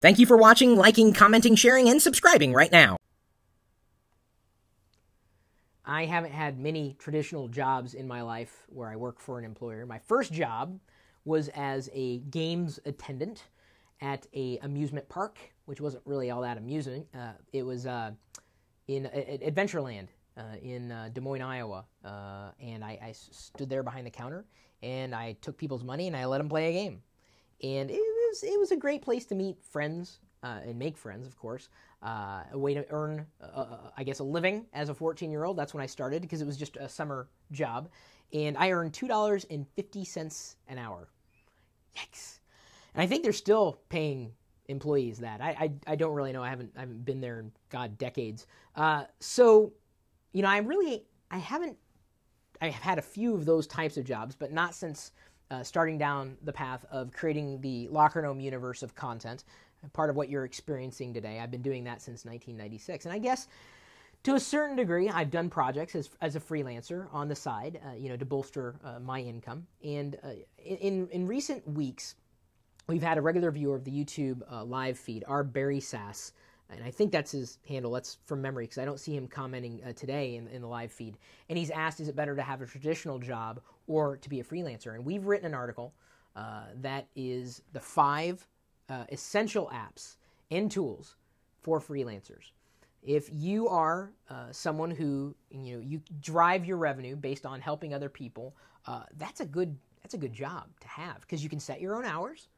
Thank you for watching, liking, commenting, sharing, and subscribing right now. I haven't had many traditional jobs in my life where I work for an employer. My first job was as a games attendant at a amusement park, which wasn't really all that amusing. It was in Adventureland in Des Moines, Iowa, and I stood there behind the counter, and I took people's money and I let them play a game. And it was a great place to meet friends and make friends, of course. A way to earn, I guess, a living as a 14-year-old. That's when I started because it was just a summer job. And I earned $2.50 an hour. Yikes. And I think they're still paying employees that. I don't really know. I haven't been there in, God, decades. So, you know, I've had a few of those types of jobs, but not since starting down the path of creating the Locker Gnome universe of content, part of what you're experiencing today. I've been doing that since 1996. And I guess to a certain degree, I've done projects as a freelancer on the side, to bolster my income. And in recent weeks, we've had a regular viewer of the YouTube live feed, our Barry Sass, and I think that's his handle. That's from memory because I don't see him commenting today in the live feed. And he's asked, is it better to have a traditional job or to be a freelancer? And we've written an article that is the 5 essential apps and tools for freelancers. If you are someone who you drive your revenue based on helping other people, that's a good job to have because you can set your own hours,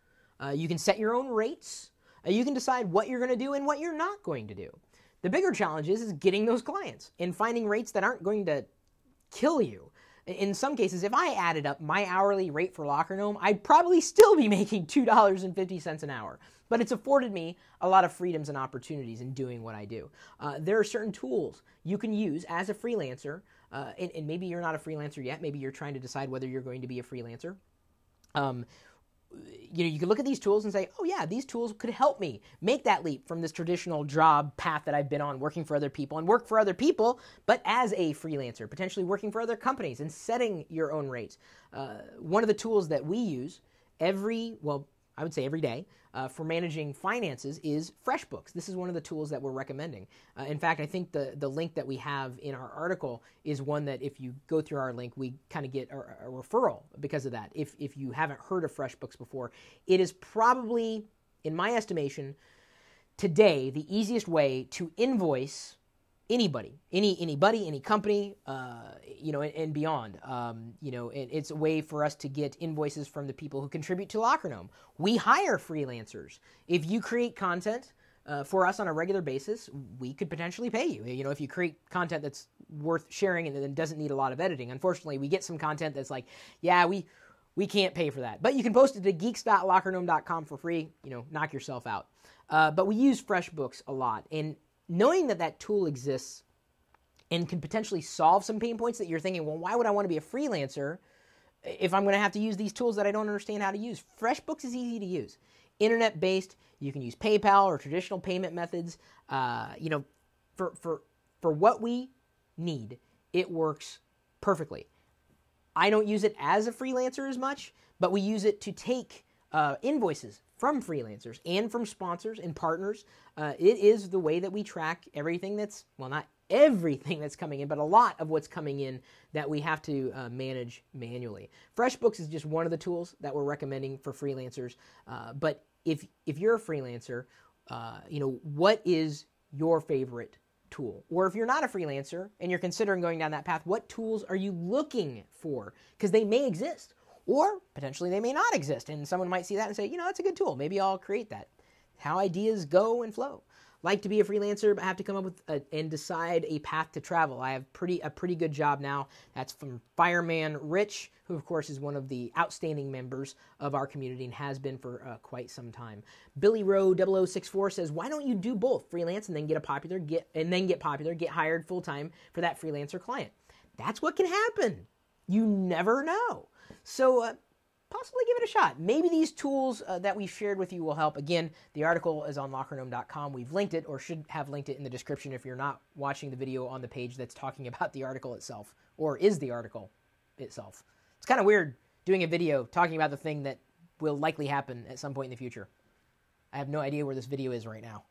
you can set your own rates, you can decide what you're going to do and what you're not going to do. The bigger challenge is getting those clients and finding rates that aren't going to kill you. In some cases, if I added up my hourly rate for Locker Gnome, I'd probably still be making $2.50 an hour. But it's afforded me a lot of freedoms and opportunities in doing what I do. There are certain tools you can use as a freelancer, and maybe you're not a freelancer yet. Maybe you're trying to decide whether you're going to be a freelancer. You can look at these tools and say, oh yeah, these tools could help me make that leap from this traditional job path that I've been on, working for other people and work for other people, but as a freelancer, potentially working for other companies and setting your own rates. One of the tools that we use every day for managing finances is FreshBooks. This is one of the tools that we're recommending. In fact, I think the link that we have in our article is one that if you go through our link, we kind of get a referral because of that. If you haven't heard of FreshBooks before, it is probably, in my estimation, today the easiest way to invoice anybody, any company, and beyond. And it's a way for us to get invoices from the people who contribute to Locker Gnome. We hire freelancers. If you create content for us on a regular basis, we could potentially pay you. If you create content that's worth sharing and then doesn't need a lot of editing. Unfortunately, we get some content that's like, yeah, we can't pay for that. But you can post it to geeks.lockergnome.com for free. Knock yourself out. But we use FreshBooks a lot. And knowing that tool exists and can potentially solve some pain points that you're thinking, well, why would I want to be a freelancer if I'm going to have to use these tools that I don't understand how to use? FreshBooks is easy to use. Internet-based, you can use PayPal or traditional payment methods. For what we need, it works perfectly. I don't use it as a freelancer as much, but we use it to take invoices from freelancers and from sponsors and partners. It is the way that we track everything not everything that's coming in, but a lot of what's coming in that we have to manage manually. FreshBooks is just one of the tools that we're recommending for freelancers. But if you're a freelancer, what is your favorite tool? Or if you're not a freelancer and you're considering going down that path, what tools are you looking for? Because they may exist. Or potentially they may not exist, and someone might see that and say, that's a good tool. Maybe I'll create that. How ideas go and flow. Like to be a freelancer, but have to come up with and decide a path to travel. I have a pretty good job now. That's from Fireman Rich, who of course is one of the outstanding members of our community and has been for quite some time. Billy Rowe 0064 says, why don't you do both, freelance and then get popular, get hired full time for that freelancer client? That's what can happen. You never know. So possibly give it a shot. Maybe these tools that we shared with you will help. Again, the article is on lockergnome.com. We've linked it, or should have linked it in the description if you're not watching the video on the page that's talking about the article itself, or is the article itself. It's kind of weird doing a video talking about the thing that will likely happen at some point in the future. I have no idea where this video is right now.